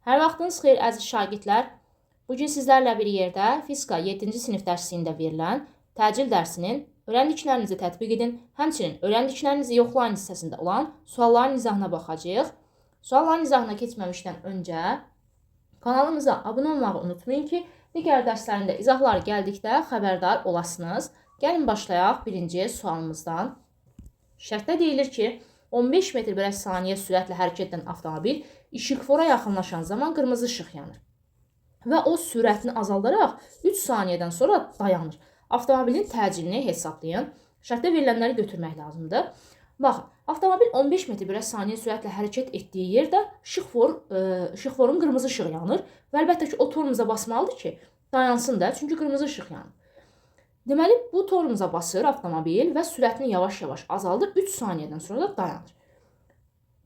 Hər vaxtınız xeyir əziz şagirdlər. Bugün sizlərlə bir yerdə fizika 7-ci sinif dərsində verilən təcil dərsinin öyrəndiklərinizi tətbiq edin, həmçinin öyrəndiklərinizi yoxlayın hissəsində olan sualların izahına baxacağıq. Sualların izahına keçməmişdən öncə kanalımıza abunə olmağı unutmayın ki, digər dərslərində izahlar gəldikdə xəbərdar olasınız. Gəlin başlayaq birinci sualımızdan. Şərtdə deyilir ki, 15 metr bölü saniyə sürətlə hərəkət edən avtomobil işıqfora yaxınlaşan zaman qırmızı işıq yanır və o sürətini azaldaraq 3 saniyədən sonra dayanır. Avtomobilin təcilini hesablayın. Şərtdə verilənləri götürmək lazımdır. Baxın, avtomobil 15 metr bölü saniyə sürətlə hərəkət etdiyi yerdə işıqforun qırmızı işığı yanır və əlbəttə ki, o torumuza basmalıdır ki, dayansın da, çünki qırmızı işıq yanır. Deməli, bu torumuza basır avtomobil və sürətini yavaş-yavaş azaldır, 3 saniyədən sonra da dayanır.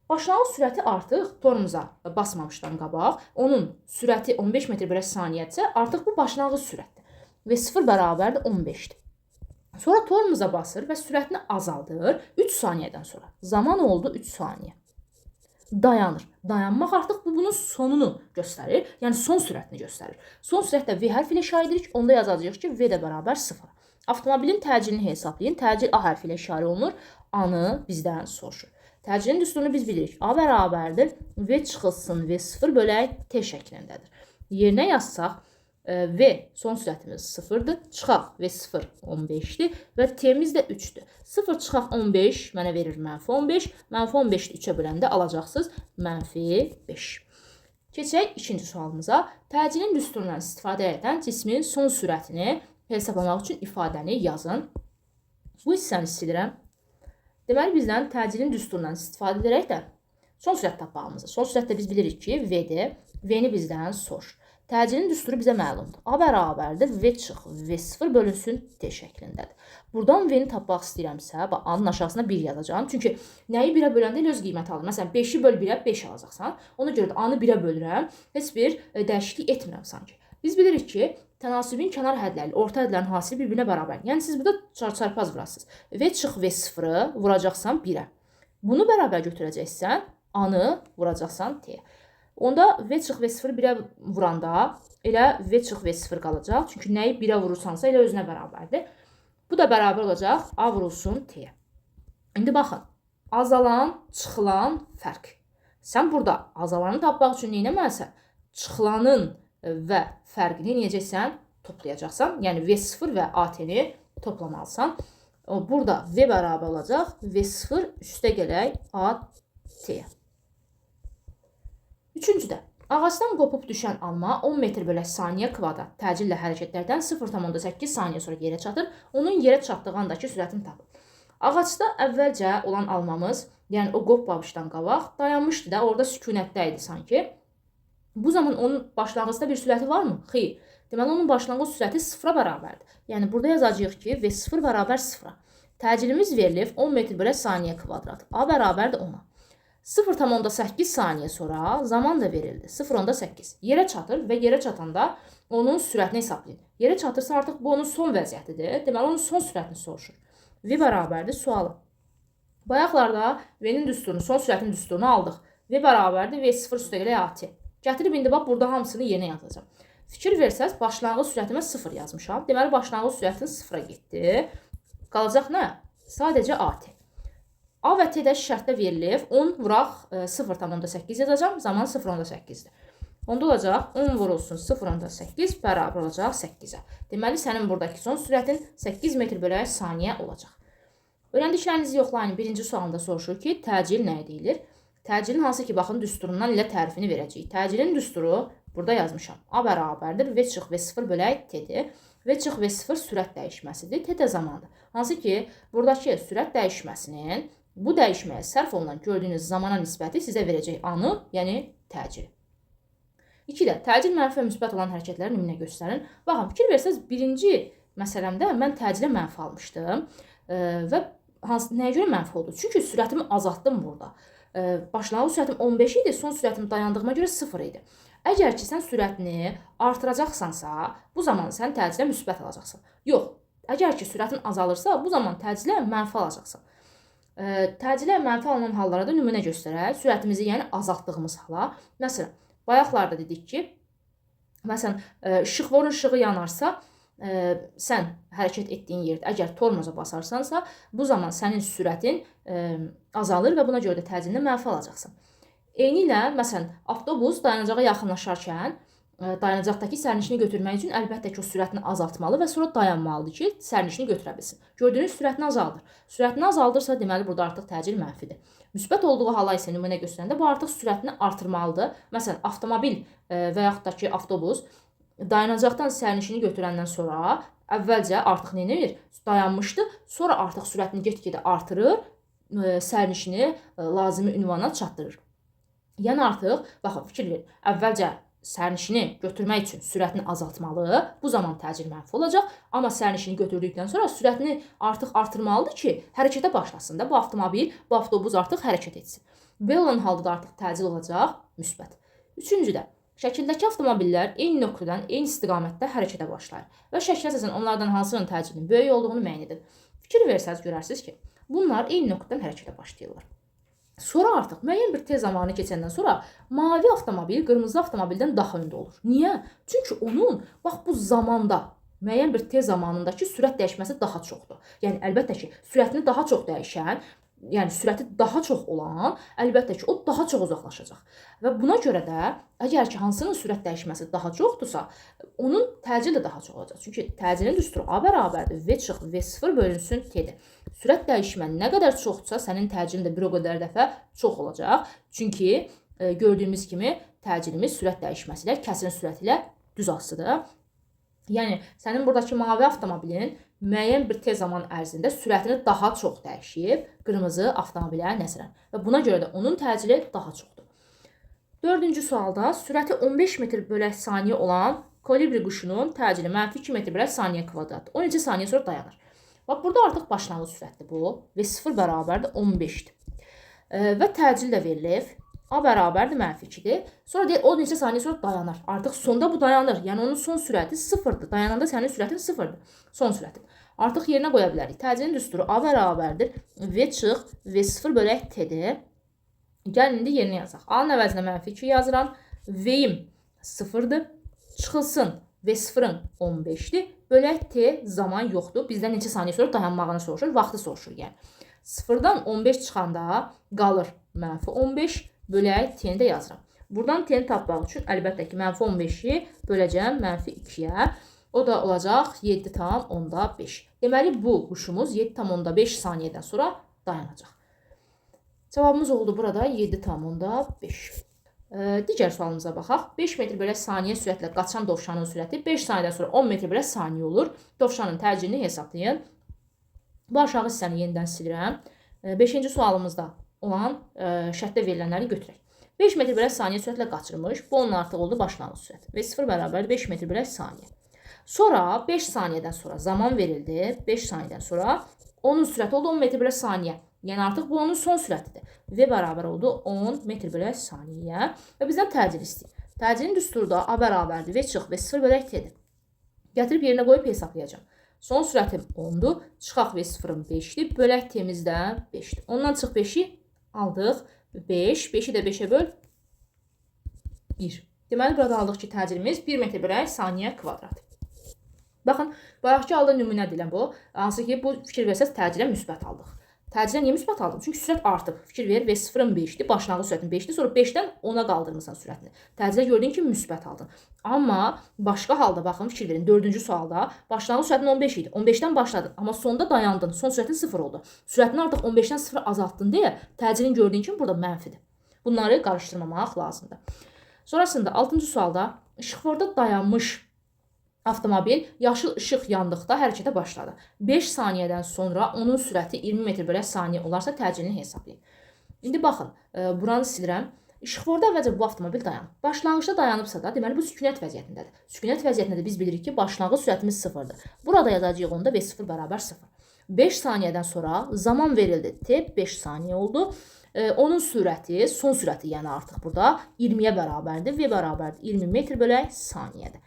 Başlanğıc sürəti artıq torumuza basmamışdan qabaq, onun sürəti 15 metr bölü saniyədirsə, artıq bu başlanğıc sürətdir və 0 bərabərdir 15-dir. Sonra torumuza basır və sürətini azaldır 3 saniyədən sonra. Zaman oldu 3 saniyə. Dayanır. Dayanmaq artıq bunun sonunu göstərir. Yəni son sürətini göstərir. Son sürətdə V hərfi ilə işarə edirik. Onda yazacağıq ki, V də bərabər 0. Avtomobilin təcilini hesablayın. Təcil A hərfi ilə işarə olunur. A-nı bizdən soruşur. Təcilin düsturunu biz bilirik. A bərabərdir. V çıxılsın V0 bölək T şəklindədir. Yerinə yazsaq, V son sürətimiz 0-dır. Çıxaq V0 15-dir və T-miz də 3-dür. 0 çıxaq 15 mənə verir mənfi 15. Mənfi 15-i 3-ə böləndə alacaqsınız mənfi 5. Keçək ikinci sualımıza. Təcilin düsturundan istifadə edən cismin son sürətini hesablamaq üçün ifadəni yazın. Bu hissəni silirəm. Deməli, bizdən təcilin düsturundan istifadə edərək də son sürət tapmağımızı. Son sürətdə biz bilirik ki, V-dir. V-ni bizdən soruşur. Təcilin düsturu bizə məlumdur. A bərabərdir V çıx V0 bölünsün T şəklindədir. Buradan V-ni tapmaq istəyirəmsə, A-nın aşağısına 1 yazacağım. Çünki nəyi 1-ə böləndə elə öz qiyməti alır. Məsələn, 5-i böl 1-ə 5 alacaqsan. Ona görə də A-nı 1-ə bölürəm. Heç bir dəyişiklik etmirəm sanki. Biz bilirik ki, tənasübün kənar hədləri, orta hədlərin hasili bir-birinə bərabər. Yəni, siz burada çarpaz vurasınız. V çıx V0-ı vuracaqsan 1-ə. Bunu bərabər götürəcəksən, A-nı vuracaqsan T-yə. Onda V çıx V0 1-ə vuranda elə V çıx V0 qalacaq. Çünki nəyi 1-ə vurursansa elə özünə bərabərdir. Bu da bərabər olacaq A vurulsun T-yə. İndi baxın, azalan, çıxılan fərq. Sən burada azalanı tapmaq üçün neynəməlisən? Çıxılanın və fərqini necəsən? Toplayacaqsan. Yəni V0 və AT-ni toplamalısan. Burada V bərabər olacaq. V0 üstə gələk AT-yə. Üçüncüdə, ağacdan qopub düşən alma 10 metr bölü saniyə kvadrat təcillə hərəkətlərdən 0,8 saniyə sonra yerə çatır. Onun yerə çatdığı andakı sürətini tapır. Ağacda əvvəlcə olan almamız, yəni o qopmamışdan qabaq dayanmışdı da, orada sükunətdə idi sanki. Bu zaman onun başlanğıcda bir sürəti varmı? Xeyr. Deməli, onun başlanğıc sürəti 0-a bərabərdir. Yəni, burada yazacağıq ki, V0 bərabər 0-a. Təcilimiz verilib 10 metr bölü saniyə kvadrat. A bərabərdir 10-a. 0,8 saniyə sonra zaman da verildi. 0,8. Yerə çatır və yerə çatanda onun sürətini hesablayın. Yerə çatırsa artıq bu onun son vəziyyətidir. Deməli, onun son sürətini soruşur. V bərabərdir sualı. Bayaqlarda V-nin düsturunu, son sürətin düsturunu aldıq. V bərabərdir V0 üstə gələ AT. Gətirib indi bax, burada hamısını yerinə yazacağım. Fikir versəz, başlanğıc sürətimə 0 yazmışam. Deməli, başlanğıc sürətin 0-a getdi. Qalacaq nə? Sadəcə AT. A və T də şərtdə verilib. 10 vuraq 0,8 yazacaq. Zaman 0,8-dir. Onda olacaq 10 vurulsun 0,8 bərabər olacaq 8-ə. Deməli, sənin buradakı son sürətin 8 metr bölü saniyə olacaq. Öyrəndiklərinizi yoxlayın. Birinci sualında soruşur ki, təcil nə deyilir? Təcilin hansı ki, baxın, düsturundan ilə tərifini verəcəyik. Təcilin düsturu burada yazmışam. A bərabərdir V çıx V0 bölək T-dir. V çıx V0 sürət dəyişməsidir. T də zamandır. Hansı ki, buradakı sürət dəyişməsinin bu dəyişməyə sərf olunan gördüyünüz zamana nisbəti sizə verəcək anı, yəni təcil. 2-də, təcil mənfi və müsbət olan hərəkətləri nümunə göstərin. Baxın, fikir versəz, birinci məsələmdə mən təcilə mənfi almışdım və nəyə görə mənfi oldu? Çünki sürətimi azaltdım burada. Başlanğıc sürətim 15 idi, son sürətim dayandığıma görə 0 idi. Əgər ki, sən sürətini artıracaqsansa, bu zaman sən təcilə müsbət alacaqsan. Yox, əgər ki, sürətin azalırsa, bu zaman təcilə mənfi alacaqsan. Təcillə mənfi alınan hallara da nümunə göstərək. Sürətimizi, yəni azaltdığımız hala. Məsələn, Bayaqlarda dedik ki, məsələn, işıqforun işığı yanarsa, sən hərəkət etdiyin yerdə əgər tormoza basarsansa, bu zaman sənin sürətin azalır və buna görə də təcilindən mənfi alacaqsan. Eynilə, məsələn, avtobus dayanacağa yaxınlaşarkən dayanacaqdakı sərnişini götürmək üçün əlbəttə ki, o sürətini azaltmalı və sonra dayanmalıdır ki, sərnişini götürə bilsin. Gördüyünüz sürətini azaldır. Sürətini azaldırsa, deməli burada artıq təcil mənfidir. Müsbət olduğu hala isə nümunə göstərəndə bu artıq sürətini artırmalıdır. Məsələn, avtomobil və yaxud da ki, avtobus dayanacaqdan sərnişini götürəndən sonra əvvəlcə artıq nə edir? Dayanmışdı, sonra artıq sürətini get-gedə artırır, sərnişini lazımi ünvana çatdırır. Yəni artıq, baxın, fikir verin, əvvəlcə sərnişini götürmək üçün sürətini azaltmalı, bu zaman təcil mənfi olacaq, amma sərnişini götürdükdən sonra sürətini artıq artırmalıdır ki, hərəkətə başlasın da bu avtomobil, bu avtobus artıq hərəkət etsin. Belə olan halda da artıq təcil olacaq müsbət. Üçüncüdə, şəkildəki avtomobillər eyni nöqtədən, eyni istiqamətdə hərəkətə başlayır və şəklə əsasən onlardan hansının təcilinin böyük olduğunu müəyyən edin. Fikir versəz görərsiniz ki, bunlar eyni nöqtədən hərəkətə başlayırlar. Sonra artıq müəyyən bir tez zamanı keçəndən sonra mavi avtomobil qırmızı avtomobildən daha öndə olur. Niyə? Çünki onun bax bu zamanda müəyyən bir tez zamanındakı sürət dəyişməsi daha çoxdur. Yəni əlbəttə ki, sürətini daha çox dəyişən, yəni sürəti daha çox olan, əlbəttə ki, o daha çox uzaqlaşacaq. Və buna görə də əgər ki, hansının sürət dəyişməsi daha çoxdursa, onun təcili də daha çox olacaq. Çünki təcilin düsturu A bərabərdir V çıxı V0 bölünsün T-dir. Sürət dəyişməni nə qədər çoxdursa, sənin təcilin də bir o qədər dəfə çox olacaq. Çünki gördüyümüz kimi təcilimiz sürət dəyişməsi ilə, kəsrin sürəti ilə düz asıdır. Yəni, sənin buradakı mavi avtomobilin müəyyən bir tez zaman ərzində sürətini daha çox dəyişib, qırmızı avtomobilə nəzərən. Və buna görə də onun təcili daha çoxdur. Dördüncü sualda sürəti 15 metr bölək saniyə olan kolibri quşunun təcili mənfi 2 metr bölək saniyə kvadratdır. 12 saniyə sonra dayanır. Bax, burada artıq başlanğıc sürətdir bu və 0 bərabərdir 15-dir. Və təcil də verilib. A bərabərdir mənfi 2-dir. Sonra deyil, o neçə saniyə sonra dayanır. Artıq sonda bu dayanır. Yəni onun son sürəti 0-dır. Dayananda sənin sürətin 0-dır. Son sürətin. Artıq yerinə qoya bilərik. Təcilin düsturu A bərabərdir V çıx V0 bölək T-dir. Gəlin indi yerinə yazaq. A-nın əvəzinə mənfi 2 yazıram. V-im 0-dır. Çıxılsın V0-ın 15-dir. Bölək T zaman yoxdur. Bizdən neçə saniyə sonra dayanmağını soruşur. Vaxtı soruşur yəni. 0-dan 15 çıxanda qalır mənfi 15 bölək T-ni də yazıram. Buradan T-ni tapmaq üçün əlbəttə ki, mənfi 15-i böləcəm mənfi 2-yə. O da olacaq 7,5. Deməli, bu quşumuz 7,5 saniyədən sonra dayanacaq. Cavabımız oldu burada 7,5. Digər sualımıza baxaq. 5 metr bölək saniyə sürətlə qaçan dovşanın sürəti 5 saniyədən sonra 10 metr bölək saniyə olur. Dovşanın təcilini hesablayın. Bu aşağı hissəni yenidən silirəm. 5-ci sualımızda olan şərtdə verilənləri götürək. 5 metr bölək saniyə sürətlə qaçırmış. Bu onun artıq oldu başlanğıc sürət. Və 0 bərabər 5 metr bölək saniyə. Sonra 5 saniyədən sonra zaman verildi. 5 saniyədən sonra onun sürəti oldu 10 metr bölək saniyə. Yəni artıq bu onun son sürətidir. V bərabər oldu 10 metr bölək saniyə. Və bizdən təcil istəyir. Təcilin düsturu da A bərabərdir. V çıx V0 bölək T-dir. Gətirib yerinə qoyub hesablayacağım. Son sürətim 10-dur. Çıxaq V0-ın 5-dir. Bölək T-miz də 5-dir. Ondan çıx 5-i aldıq. 5. 5-i də 5-ə böl 1. Deməli, burada aldıq ki, təcilimiz 1 metr bölək saniyə kvadrat. Baxın, bayaqki halda nümunə edilən bu. Hansı ki, bu fikir versəz təcilə müsbət aldıq. Təcillə niyə müsbət aldın? Çünki sürət artıb. Fikir ver, V0-ın 5-dir, başlanğıc sürətin 5-dir, sonra 5-dən 10-a qaldırmısan sürətini. Təcillə gördüyün kimi müsbət aldın. Amma başqa halda, baxın, fikir verin, 4-cü sualda başlanğıc sürətin 15 idi. 15-dən başladın, amma sonda dayandın, son sürətin 0 oldu. Sürətini artıq 15-dən 0 azaltdın deyə təcilin gördüyün kimi burada mənfidir. Bunları qarışdırmamaq lazımdır. Sonrasında 6-cı sualda işıqforda dayanmış avtomobil yaşıl işıq yandıqda hərəkətə başladı. 5 saniyədən sonra onun sürəti 20 metr bölək saniyə olarsa təcilini hesablayın. İndi baxın, buranı silirəm. İşıqforda əvvəlcə bu avtomobil dayanıb. Başlanğıcda dayanıbsa da, deməli bu sükunət vəziyyətindədir. Sükunət vəziyyətində də biz bilirik ki, başlanğıc sürətimiz 0-dır. Burada yazacağıq onda V0 bərabər 0. 5 saniyədən sonra zaman verildi. T 5 saniyə oldu. Onun sürəti, son sürəti yəni artıq burada 20-yə bərabərdir. V bərabərdir 20 metr bölək saniyədir.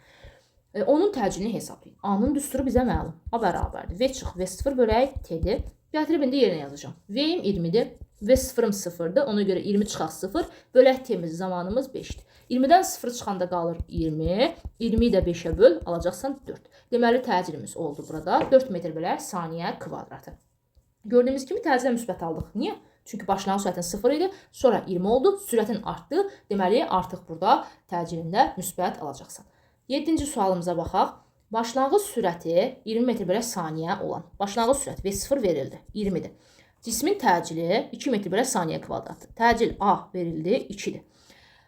Onun təcilini hesablayın. A-nın düsturu bizə məlum. A bərabərdir. V çıx V0 bölək T-dir. Gətirib indi yerinə yazacağım. V-im 20-dir. V0-ım 0-dır. Ona görə 20 çıxaq 0. Bölək T-miz zamanımız 5-dir. 20-dən 0 çıxanda qalır 20. 20-yi də 5-ə böl, alacaqsan 4. Deməli, təcilimiz oldu burada 4 metr bölək saniyə kvadratı. Gördüyümüz kimi təcillə müsbət aldıq. Niyə? Çünki başlanğıc sürətin 0 idi, sonra 20 oldu, sürətin artdı. Deməli, artıq burada təcilində müsbət alacaqsan. 7-ci sualımıza baxaq. Başlanğıc sürəti 20 metr bölək saniyə olan. Başlanğıc sürət V0 verildi, 20-dir. Cismin təcili 2 metr bölək saniyə kvadratı. Təcil A verildi, 2-dir.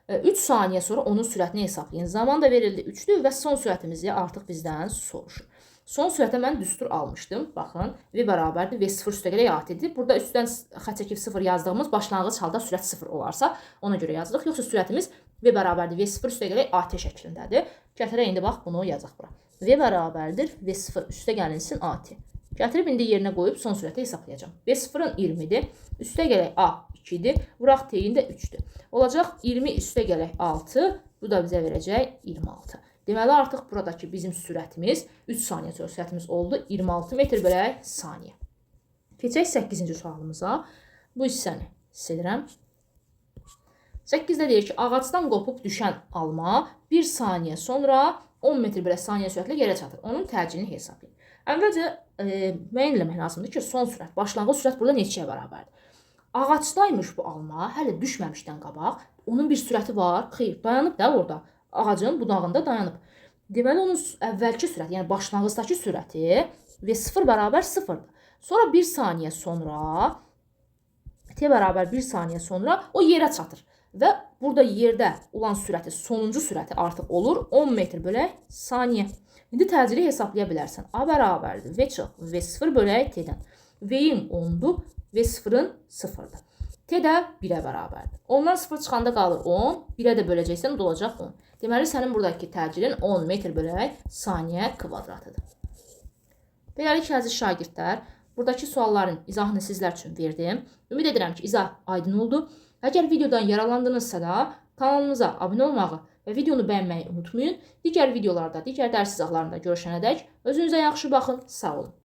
3 saniyə sonra onun sürətini hesablayın. Zaman da verildi 3-dür və son sürətimizi artıq bizdən soruşur. Son sürətə mən düstur almışdım. Baxın, V bərabərdir, V0 üstəgələk AT-dir. Burada üstdən xətt çəkib 0 yazdığımız başlanğıc halda sürət 0 olarsa ona görə yazdıq. Yoxsa sürətimiz V bərabərdir, V0 üstəgələk AT şəklindədir. Gətirək indi bax bunu yazaq bura. V bərabərdir, V0 üstəgəlinsin AT. Gətirib indi yerinə qoyub son sürəti hesablayacağım. V0-ın 20-dir, üstəgələk A 2-dir, vuraq T-in də 3-dür. Olacaq 20 üstəgələk 6, bu da bizə verəcək 26. Deməli, artıq buradakı bizim sürətimiz 3 saniyə sonra sürətimiz oldu 26 metr bölək saniyə. Keçək 8-ci sualımıza. Bu hissəni silirəm. 8-də deyir ki, ağacdan qopub düşən alma 1 saniyə sonra 10 metr bölək saniyə sürətlə yerə çatır. Onun təcilini hesablayın. Əvvəlcə müəyyən eləmək lazımdır ki, son sürət, başlanğıc sürət burada neçəyə bərabərdir? Ağacdaymış bu alma, hələ düşməmişdən qabaq. Onun bir sürəti var, xeyr, dayanıb da orada. Ağacın budağında dayanıb. Deməli, onun əvvəlki sürəti, yəni başlanğıcdakı sürəti V0 bərabər 0-dır. Sonra 1 saniyə sonra, T bərabər 1 saniyə sonra o yerə çatır. Və burada yerdə olan sürəti, sonuncu sürəti artıq olur 10 metr bölək saniyə. İndi təcili hesablaya bilərsən. A bərabərdir, V çıx, V0 bölək T-dən. V-in 10-dur, V0-ın 0-dır. T də 1-ə bərabərdir. Ondan 0 çıxanda qalır 10, 1-ə də böləcəksən, o da olacaq 10. Deməli, sənin buradakı təcilin 10 metr bölək saniyə kvadratıdır. Beləliklə, əziz şagirdlər, buradakı sualların izahını sizlər üçün verdim. Ümid edirəm ki, izah aydın oldu. Əgər videodan yaralandınızsa da, kanalımıza abunə olmağı və videonu bəyənməyi unutmayın. Digər videolarda, digər dərs izahlarında görüşənədək özünüzə yaxşı baxın, sağ olun.